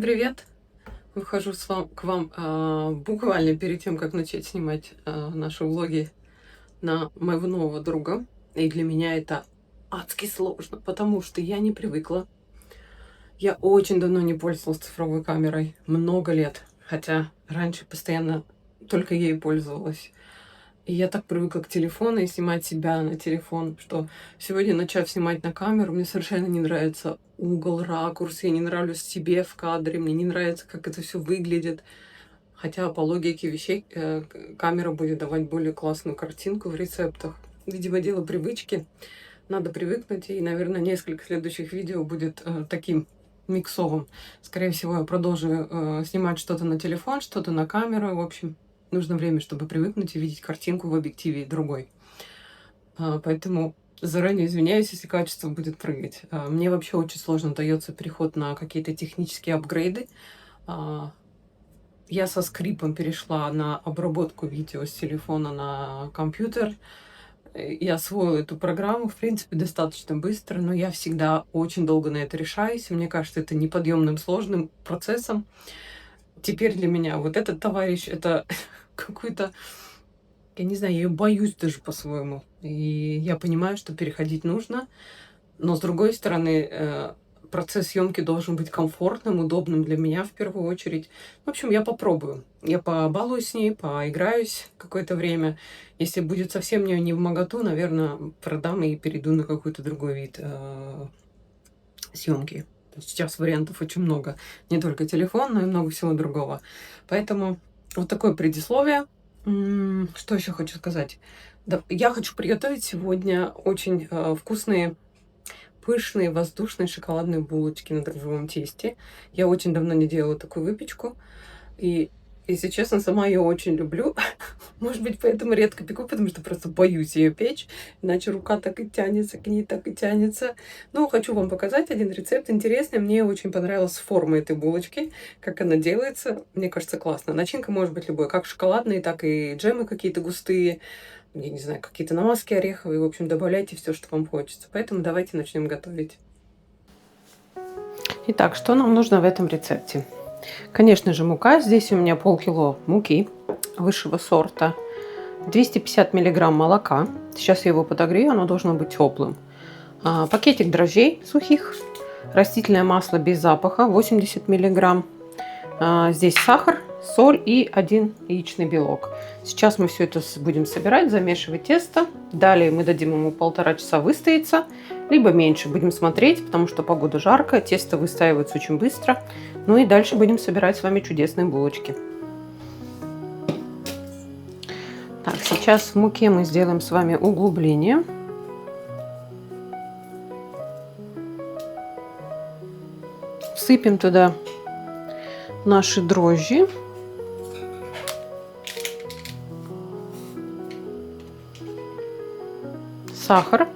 привет! Выхожу к вам буквально перед тем, как начать снимать наши влоги на моего нового друга. И для меня это адски сложно, потому что я не привыкла. Я очень давно не пользовалась цифровой камерой, много лет. Хотя раньше постоянно только ей пользовалась. И я так привыкла к телефону и снимать себя на телефон, что сегодня, начав снимать на камеру, мне совершенно не нравится угол, ракурс, я не нравлюсь себе в кадре, мне не нравится, как это все выглядит. Хотя по логике вещей камера будет давать более классную картинку в рецептах. Видимо, дело привычки. Надо привыкнуть, и, наверное, несколько следующих видео будет таким миксовым. Скорее всего, я продолжу снимать что-то на телефон, что-то на камеру. В общем, нужно время, чтобы привыкнуть и видеть картинку в объективе другой. Поэтому заранее извиняюсь, если качество будет прыгать. Мне вообще очень сложно дается переход на какие-то технические апгрейды. Я со скрипом перешла на обработку видео с телефона на компьютер. Я освоила эту программу, в принципе, достаточно быстро, но я всегда очень долго на это решаюсь. Мне кажется, это неподъемным сложным процессом. Теперь для меня вот этот товарищ — это какой-то, я не знаю, я её боюсь даже по-своему. И я понимаю, что переходить нужно, но с другой стороны, процесс съемки должен быть комфортным, удобным для меня в первую очередь. В общем, я попробую. Я побалуюсь с ней, поиграюсь какое-то время. Если будет совсем не вмоготу, наверное, продам и перейду на какой-то другой вид съемки. Сейчас вариантов очень много. Не только телефон, но и много всего другого. Поэтому вот такое предисловие. Что еще хочу сказать? Да, я хочу приготовить сегодня очень вкусные, пышные, воздушные шоколадные булочки на дрожжевом тесте. Я очень давно не делала такую выпечку. И, если честно, сама ее очень люблю. Может быть, поэтому редко пеку, потому что просто боюсь ее печь. Иначе рука так и тянется, к ней так и тянется. Но хочу вам показать один рецепт интересный. Мне очень понравилась форма этой булочки, как она делается. Мне кажется, классно. Начинка может быть любой, как шоколадные, так и джемы какие-то густые. Я не знаю, какие-то намазки ореховые. В общем, добавляйте все, что вам хочется. Поэтому давайте начнем готовить. Итак, что нам нужно в этом рецепте? Конечно же, мука. Здесь у меня полкило муки высшего сорта. 250 миллиграмм молока. Сейчас я его подогрею, оно должно быть теплым. Пакетик дрожжей сухих. Растительное масло без запаха 80 миллиграмм. Здесь сахар, соль и 1 яичный белок. Сейчас мы все это будем собирать, замешивать тесто. Далее мы дадим ему 1,5 часа выстояться, либо меньше. Будем смотреть, потому что погода жаркая, тесто выстаивается очень быстро. Ну и дальше будем собирать с вами чудесные булочки. Так, сейчас в муке мы сделаем с вами углубление. Всыпем туда наши дрожжи. Сахар.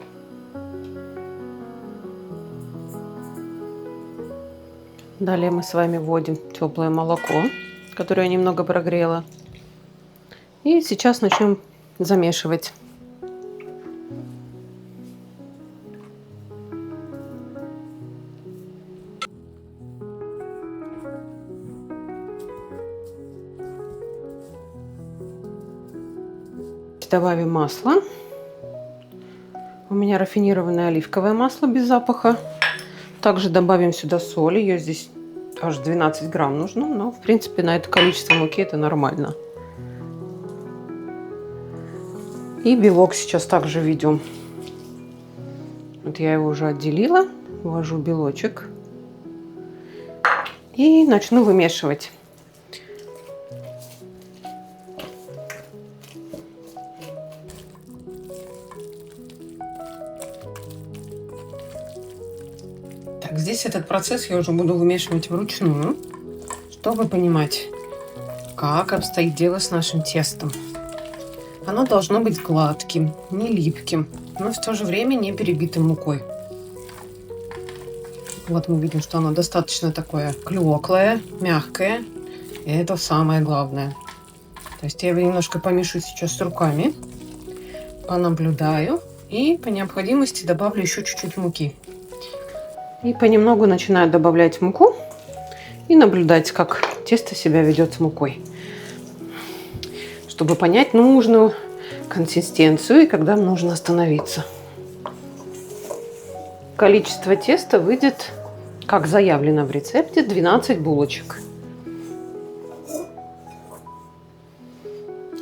Далее мы с вами вводим теплое молоко, которое я немного прогрела. И сейчас начнем замешивать. Добавим масло. У меня рафинированное оливковое масло без запаха. Также добавим сюда соль. Ее здесь аж 12 грамм нужно. Но, в принципе, на это количество муки это нормально. И белок сейчас также введем. Вот я его уже отделила. Ввожу белочек. И начну вымешивать. Так, здесь этот процесс я уже буду вымешивать вручную, чтобы понимать, как обстоит дело с нашим тестом. Оно должно быть гладким, не липким, но в то же время не перебитым мукой. Вот мы видим, что оно достаточно такое клёклое, мягкое. И это самое главное. То есть я его немножко помешу сейчас с руками, понаблюдаю и по необходимости добавлю еще чуть-чуть муки. И понемногу начинаю добавлять муку. и наблюдать, как тесто себя ведет с мукой, чтобы понять нужную консистенцию и когда нужно остановиться. Количество теста выйдет, как заявлено в рецепте, 12 булочек.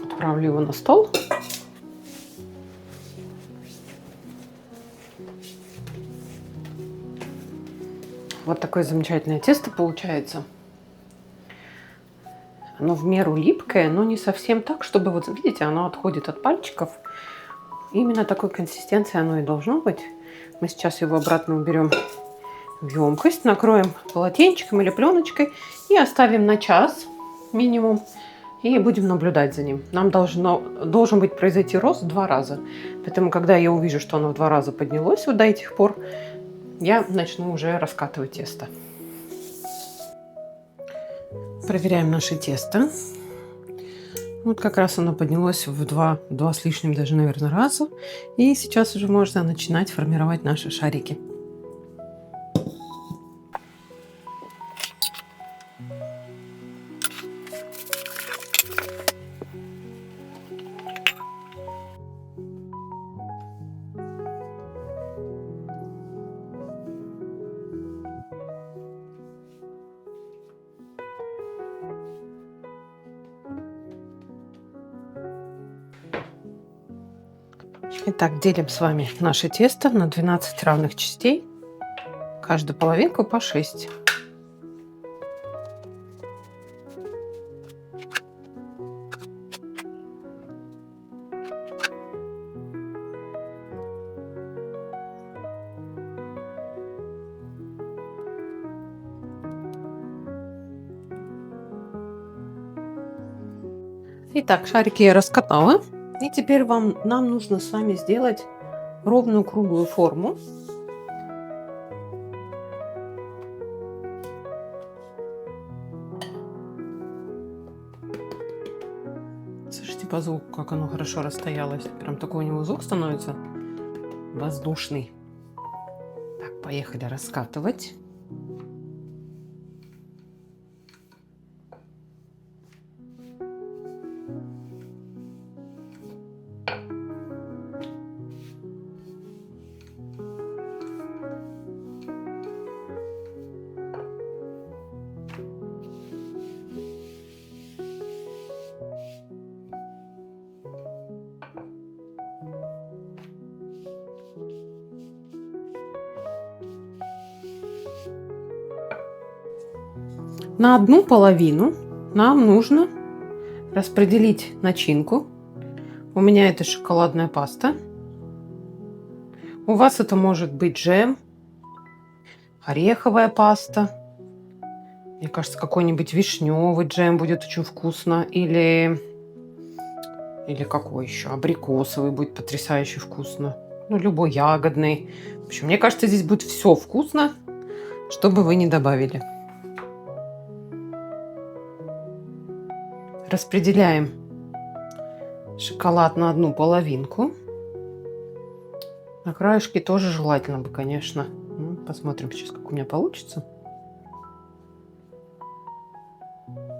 Отправлю его на стол. Вот такое замечательное тесто получается. Оно в меру липкое, но не совсем так, чтобы, вот видите, оно отходит от пальчиков. Именно такой консистенции оно и должно быть. Мы сейчас его обратно уберем в емкость, накроем полотенчиком или пленочкой и оставим на час минимум. И будем наблюдать за ним. Нам должен быть произойти рост в 2 раза. Поэтому, когда я увижу, что оно в 2 раза поднялось вот до этих пор, я начну уже раскатывать тесто. Проверяем наше тесто. Вот как раз оно поднялось в 2 с лишним даже, наверное, раза. И сейчас уже можно начинать формировать наши шарики. Итак, делим с вами наше тесто на 12 равных частей. Каждую половинку по 6. Итак, шарики я раскатала. И теперь нам нужно с вами сделать ровную круглую форму. Слышите по звуку, как оно хорошо расстоялось? Прям такой у него звук становится воздушный. Так, поехали раскатывать. На одну половину нам нужно распределить начинку. У меня это шоколадная паста. У вас это может быть джем, ореховая паста. Мне кажется, какой-нибудь вишневый джем будет очень вкусно. Или какой еще? Абрикосовый будет потрясающе вкусно. Ну, любой ягодный. В общем, мне кажется, здесь будет все вкусно, что бы вы ни добавили. Распределяем шоколад на одну половинку. На краешке тоже желательно бы, конечно. Ну, посмотрим сейчас, как у меня получится.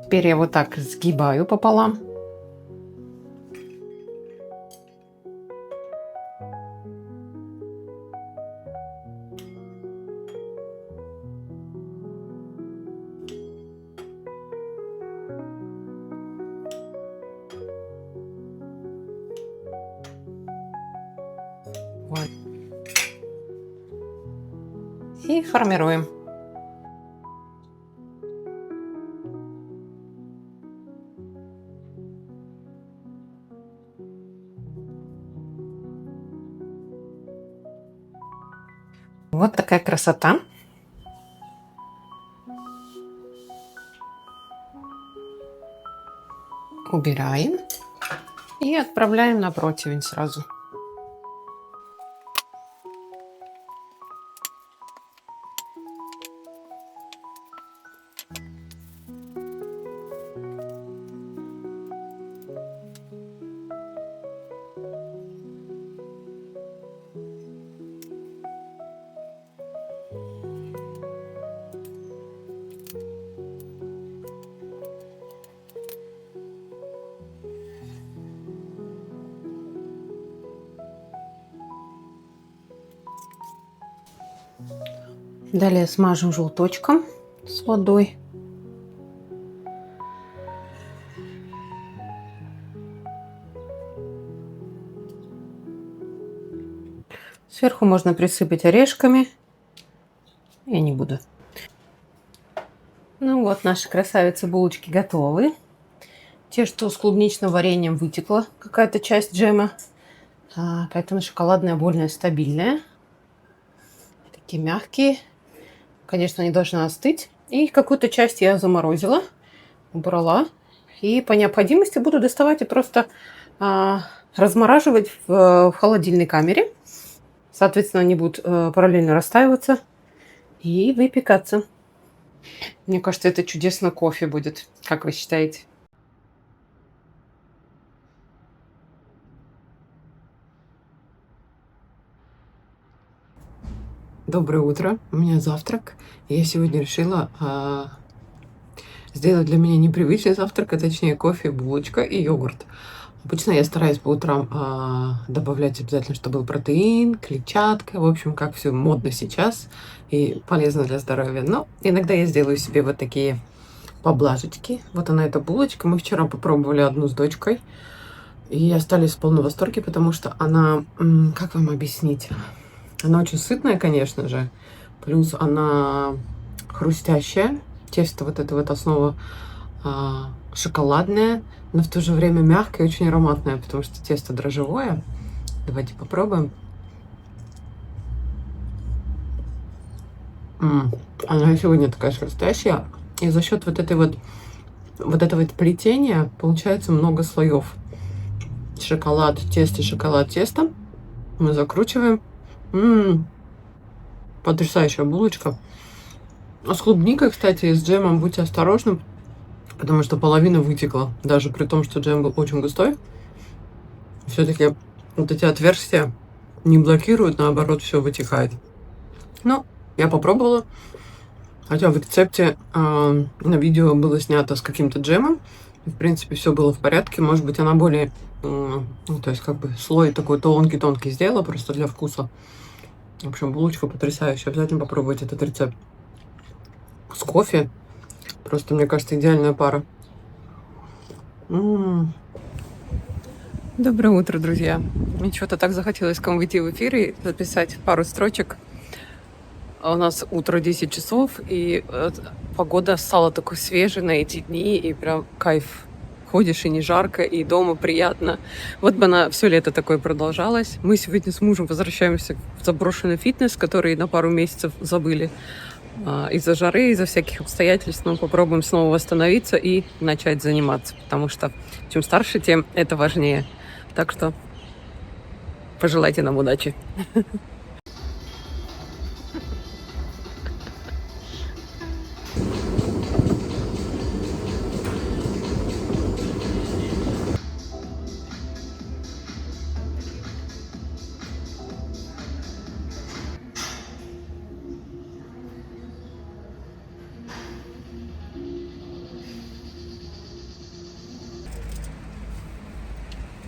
Теперь я вот так сгибаю пополам. Вот. И формируем. Вот такая красота. Убираем и отправляем на противень сразу. Далее смажем желточком с водой. Сверху можно присыпать орешками. Я не буду. Ну вот, наши красавицы-булочки готовы. Те, что с клубничным вареньем, вытекла какая-то часть джема. Поэтому шоколадная более стабильная. Такие мягкие. Конечно, они должны остыть. И какую-то часть я заморозила, убрала. И по необходимости буду доставать и просто размораживать в холодильной камере. Соответственно, они будут параллельно растаиваться и выпекаться. Мне кажется, это чудесно кофе будет. Как вы считаете? Доброе утро. У меня завтрак. Я сегодня решила сделать для меня непривычный завтрак, а точнее кофе, булочка и йогурт. Обычно я стараюсь по утрам добавлять обязательно, чтобы был протеин, клетчатка, в общем, как все модно сейчас и полезно для здоровья. Но иногда я сделаю себе вот такие поблажечки. Вот она, эта булочка. Мы вчера попробовали одну с дочкой и остались в полном восторге, потому что она, как вам объяснить, она очень сытная, конечно же, плюс она хрустящая. Тесто вот это вот основа шоколадное, но в то же время мягкое и очень ароматное, потому что тесто дрожжевое. Давайте попробуем. Она сегодня такая хрустящая. И за счет вот этого плетения получается много слоев. Шоколад, тесто, шоколад, тесто. Мы закручиваем. Потрясающая булочка. А с клубникой, кстати, и с джемом будьте осторожны, потому что половина вытекла, даже при том, что джем был очень густой. Все-таки вот эти отверстия не блокируют, наоборот, все вытекает. Но я попробовала, хотя в рецепте на видео было снято с каким-то джемом. В принципе, все было в порядке. Может быть, она более, то есть как бы слой такой тонкий-тонкий сделала, просто для вкуса. В общем, булочка потрясающая. Обязательно попробуйте этот рецепт. С кофе. Просто, мне кажется, идеальная пара. Доброе утро, друзья. Мне что-то так захотелось к вам выйти в эфир и записать пару строчек. У нас утро 10 часов, и погода стала такой свежей на эти дни, и прям кайф. Ходишь, и не жарко, и дома приятно. Вот бы она все лето такое продолжалось. Мы сегодня с мужем возвращаемся в заброшенный фитнес, который на пару месяцев забыли. Из-за жары, из-за всяких обстоятельств, но попробуем снова восстановиться и начать заниматься, потому что чем старше, тем это важнее. Так что пожелайте нам удачи.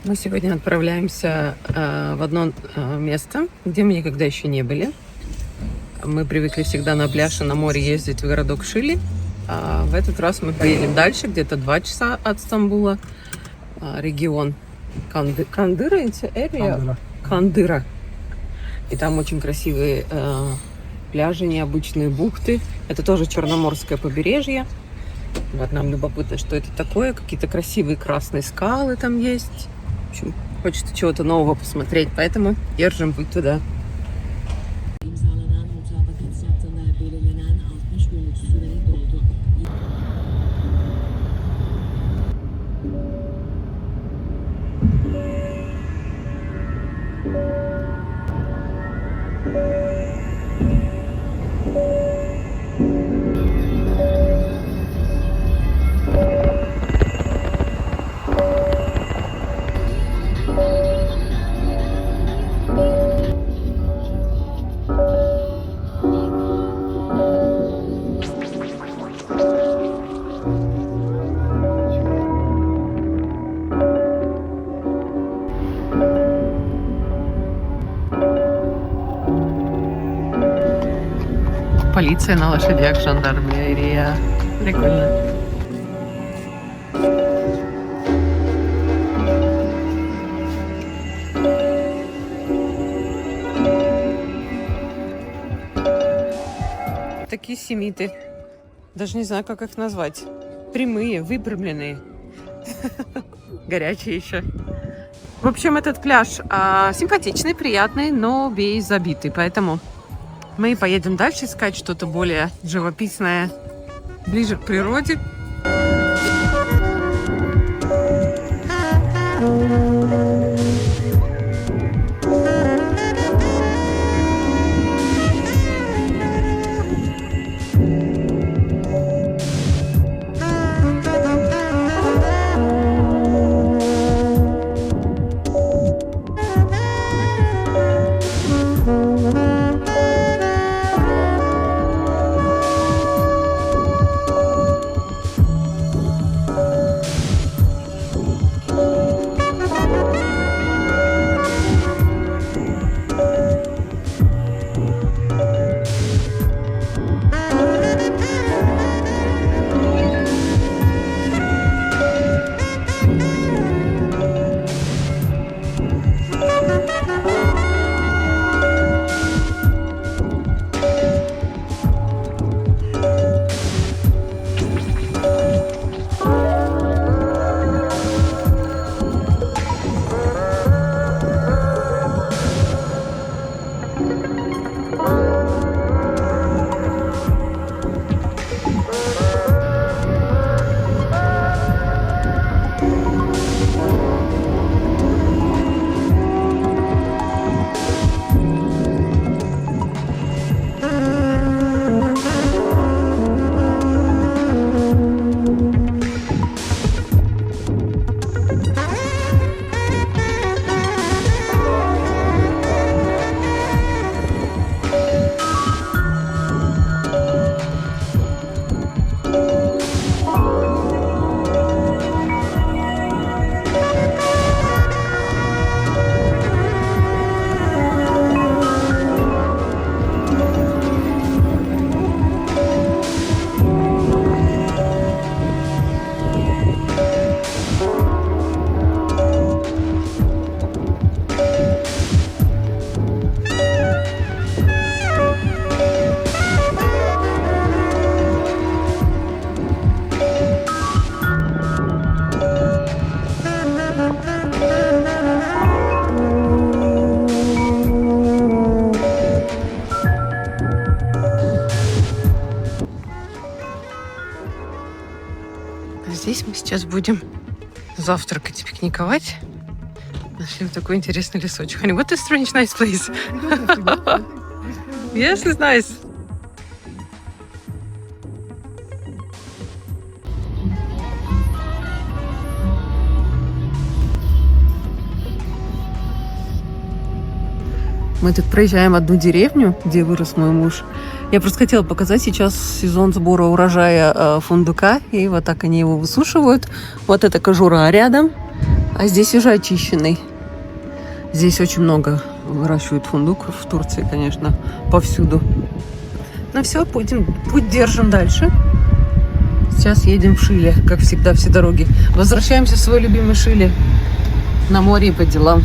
Мы сегодня отправляемся в одно место, где мы никогда еще не были. Мы привыкли всегда на пляж и на море ездить в городок Шили. А в этот раз мы поедем дальше, где-то 2 часа от Стамбула. Регион Кандыра. И там очень красивые пляжи, необычные бухты. Это тоже Черноморское побережье. Вот нам любопытно, что это такое. Какие-то красивые красные скалы там есть. В общем, хочется чего-то нового посмотреть, поэтому держим путь туда. полиция на лошадях, жандармерия. Прикольно. Такие семиты. Даже не знаю, как их назвать. Прямые, выпрямленные. Горячие еще. В общем, этот пляж симпатичный, приятный, но весь забитый. Поэтому мы поедем дальше искать что-то более живописное, ближе к природе. Здесь мы сейчас будем завтракать и пикниковать. Нашли вот такой интересный лесочек. Honey, what a strange, nice place. Yes, it's nice. Мы тут проезжаем одну деревню, где вырос мой муж. Я просто хотела показать, сейчас сезон сбора урожая фундука, и вот так они его высушивают. Вот это кожура рядом, а здесь уже очищенный. Здесь очень много выращивают фундук в Турции, конечно, повсюду. Ну все, путь держим дальше. Сейчас едем в Шиле, как всегда, все дороги. Возвращаемся в свой любимый Шиле. На море и по делам.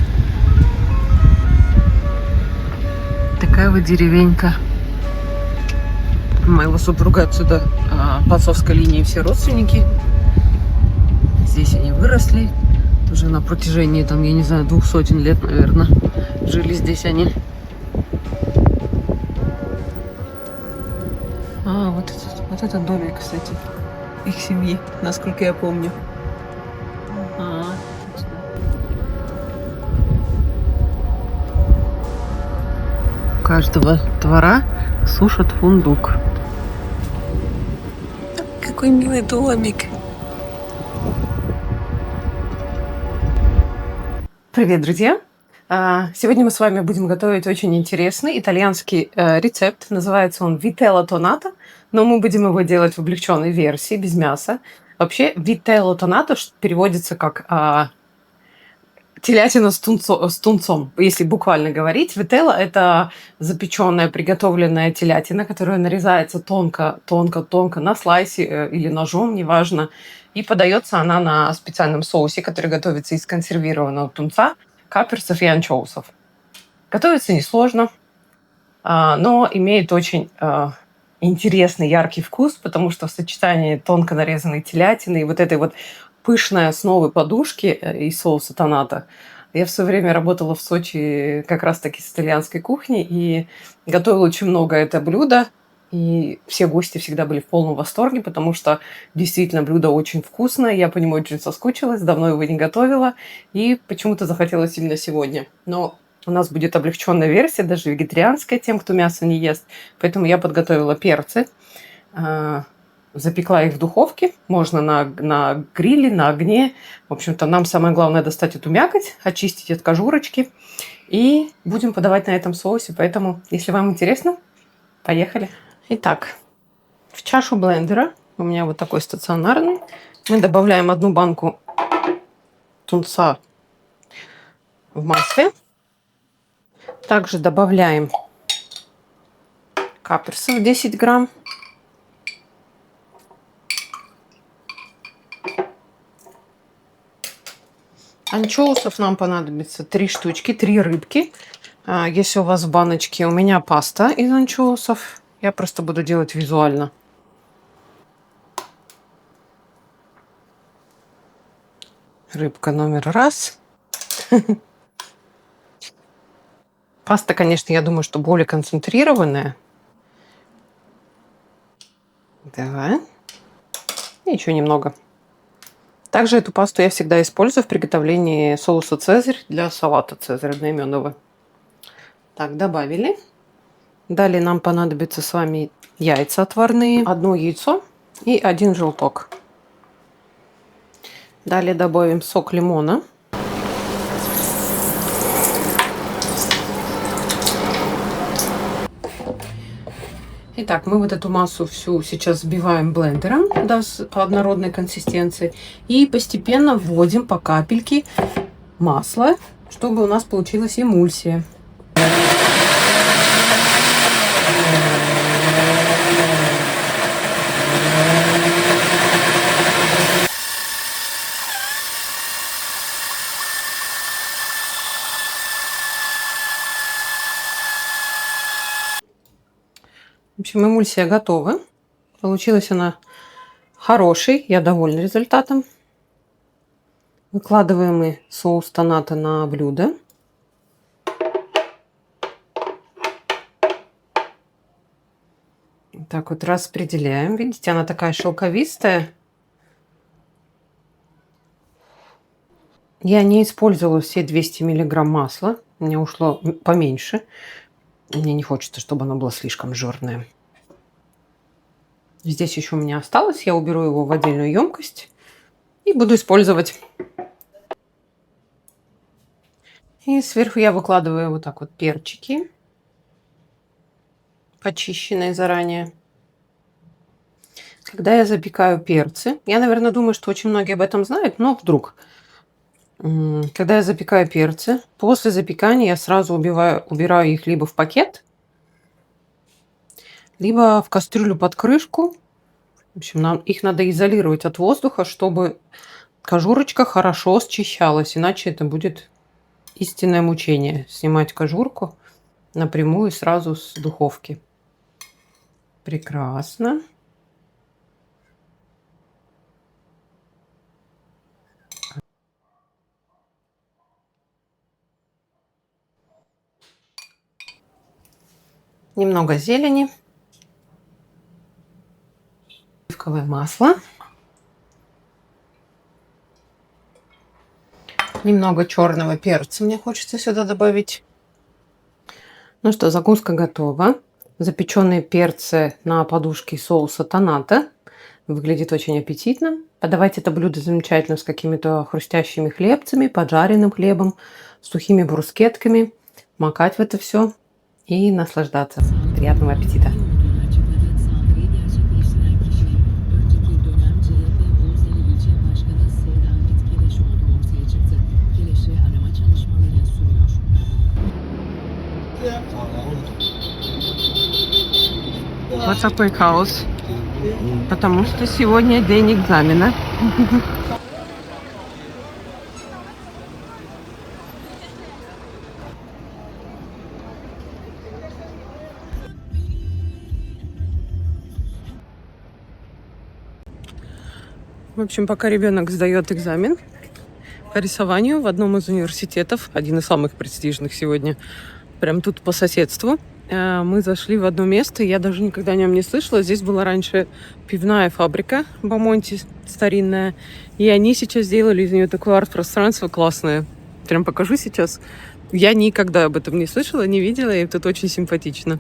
Такая вот деревенька. Моего супруга отсюда по отцовской линии все родственники. Здесь они выросли. Уже на протяжении, там, я не знаю, 200 лет, наверное, жили здесь они. Вот этот домик, кстати, их семьи, насколько я помню. У каждого двора сушат фундук. Какой милый домик. Привет, друзья! Сегодня мы с вами будем готовить очень интересный итальянский рецепт. Называется он вителла тонната, но мы будем его делать в облегченной версии, без мяса. Вообще, вителла тонната переводится как телятина с тунцом, если буквально говорить. Вителла – это запеченная, приготовленная телятина, которая нарезается тонко на слайсе или ножом, неважно. И подается она на специальном соусе, который готовится из консервированного тунца, каперсов и анчоусов. Готовится несложно, но имеет очень интересный, яркий вкус, потому что в сочетании тонко нарезанной телятины и вот этой вот пышной основы подушки из соуса тоната. Я в свое время работала в Сочи как раз-таки с итальянской кухней и готовила очень много это блюдо. И все гости всегда были в полном восторге, потому что действительно блюдо очень вкусное. Я по нему очень соскучилась, давно его не готовила. И почему-то захотелось именно сегодня. Но у нас будет облегченная версия, даже вегетарианская, тем, кто мясо не ест. Поэтому я подготовила перцы, запекла их в духовке. Можно на гриле, на огне. В общем-то, нам самое главное достать эту мякоть, очистить от кожурочки. И будем подавать на этом соусе. Поэтому, если вам интересно, поехали. Итак, в чашу блендера, у меня вот такой стационарный, мы добавляем 1 банку тунца в масле. Также добавляем каперсов 10 грамм. Анчоусов нам понадобится 3 штучки, 3 рыбки. Если у вас в баночке, у меня паста из анчоусов. Я просто буду делать визуально. Рыбка номер 1. Паста, конечно, я думаю, что более концентрированная. Давай. И еще немного. Также эту пасту я всегда использую в приготовлении соуса «Цезарь» для салата «Цезарь» одноименного. Так, добавили. Далее нам понадобится с вами яйца отварные. 1 яйцо и 1 желток. Далее добавим сок лимона. Итак, мы вот эту массу всю сейчас взбиваем блендером до однородной консистенции. И постепенно вводим по капельке масла, чтобы у нас получилась эмульсия. В общем, эмульсия готова. Получилась она хорошей. Я довольна результатом. Выкладываем мы соус тоната на блюдо. Так вот распределяем. Видите, она такая шелковистая. Я не использовала все 200 мг масла. У меня ушло поменьше. Мне не хочется, чтобы оно было слишком жирное. Здесь еще у меня осталось. Я уберу его в отдельную емкость и буду использовать. И сверху я выкладываю вот так вот перчики, почищенные заранее. Когда я запекаю перцы, я, наверное, думаю, что очень многие об этом знают, но вдруг. Когда я запекаю перцы, после запекания я сразу убираю их либо в пакет, либо в кастрюлю под крышку. В общем, их надо изолировать от воздуха, чтобы кожурочка хорошо счищалась, иначе это будет истинное мучение. Снимать кожурку напрямую сразу с духовки. Прекрасно. Немного зелени. Оливковое масло. Немного черного перца мне хочется сюда добавить. Ну что, закуска готова. Запеченные перцы на подушке соуса тоната. Выглядит очень аппетитно. Подавайте это блюдо замечательно с какими-то хрустящими хлебцами, поджаренным хлебом, сухими брускетками. Макать в это все и наслаждаться. Приятного аппетита! такой хаос? Потому что сегодня день экзамена. В общем, пока ребенок сдает экзамен по рисованию в одном из университетов, один из самых престижных сегодня, прям тут по соседству, мы зашли в одно место, я даже никогда о нем не слышала. Здесь была раньше пивная фабрика Бомонти старинная, и они сейчас сделали из нее такое арт-пространство классное. Прям покажу сейчас. Я никогда об этом не слышала, не видела, и тут очень симпатично.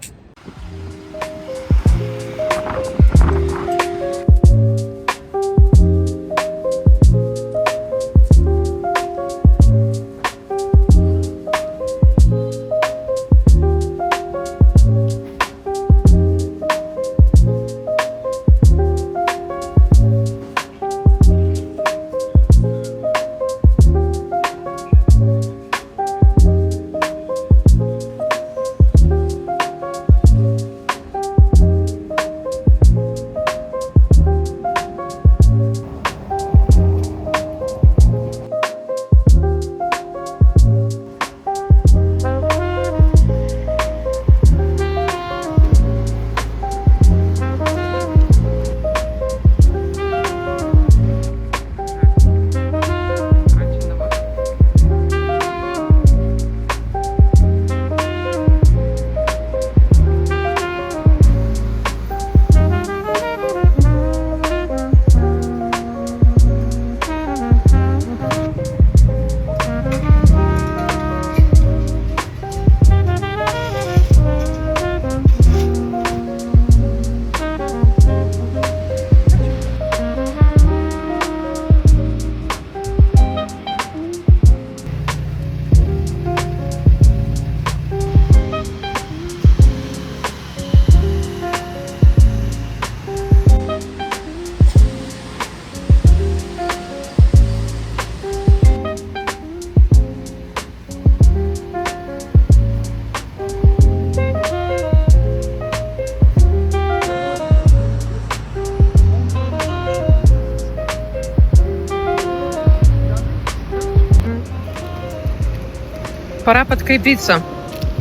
Пора подкрепиться,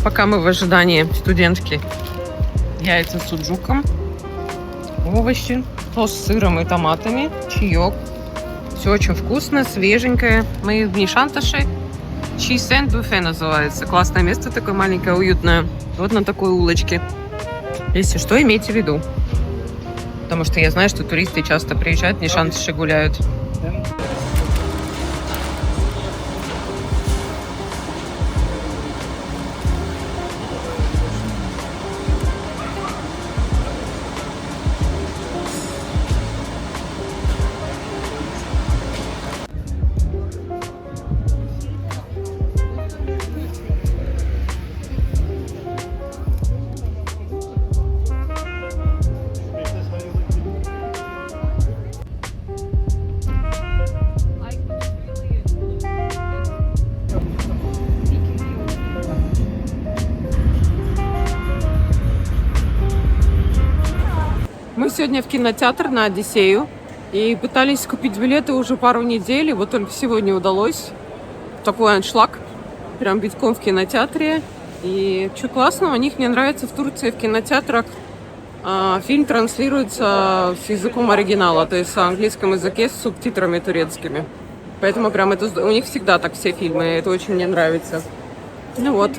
пока мы в ожидании студентки. Яйца с суджуком, овощи, тост с сыром и томатами, чаек. Все очень вкусно, свеженькое. Мы в Нишанташе. Чисен буфе называется. Классное место, такое маленькое, уютное. Вот на такой улочке. Если что, имейте в виду. Потому что я знаю, что туристы часто приезжают в Нишанташе, гуляют. Мы сегодня в кинотеатр на Одиссею и пытались купить билеты уже пару недель, и вот только сегодня удалось. Такой аншлаг, прям битком в кинотеатре. И что классно, у них, мне нравится, в Турции в кинотеатрах фильм транслируется с языком оригинала, то есть на английском языке с субтитрами турецкими. Поэтому прям это у них всегда так все фильмы, это очень мне нравится. Ну вот.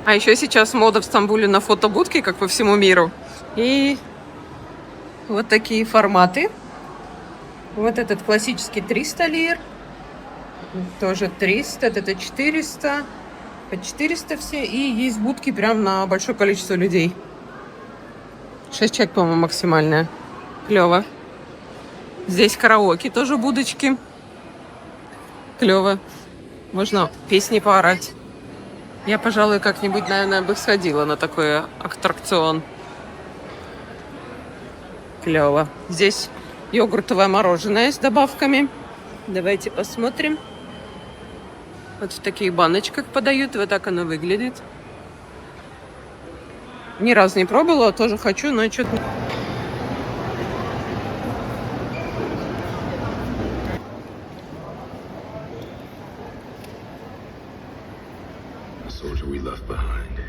А еще сейчас мода в Стамбуле на фотобудки, как по всему миру. И вот такие форматы. Вот этот классический 300 лир. Тоже 300, это 400. По 400 все. И есть будки прям на большое количество людей. 6 человек, по-моему, максимальная. Клево. Здесь караоке, тоже будочки. Клево. Можно песни поорать. Я, пожалуй, как-нибудь, наверное, бы сходила на такой аттракцион. Клево. Здесь йогуртовое мороженое с добавками. Давайте посмотрим. Вот в таких баночках подают. Вот так оно выглядит. Ни разу не пробовала, тоже хочу, но что-то... soldier we left behind.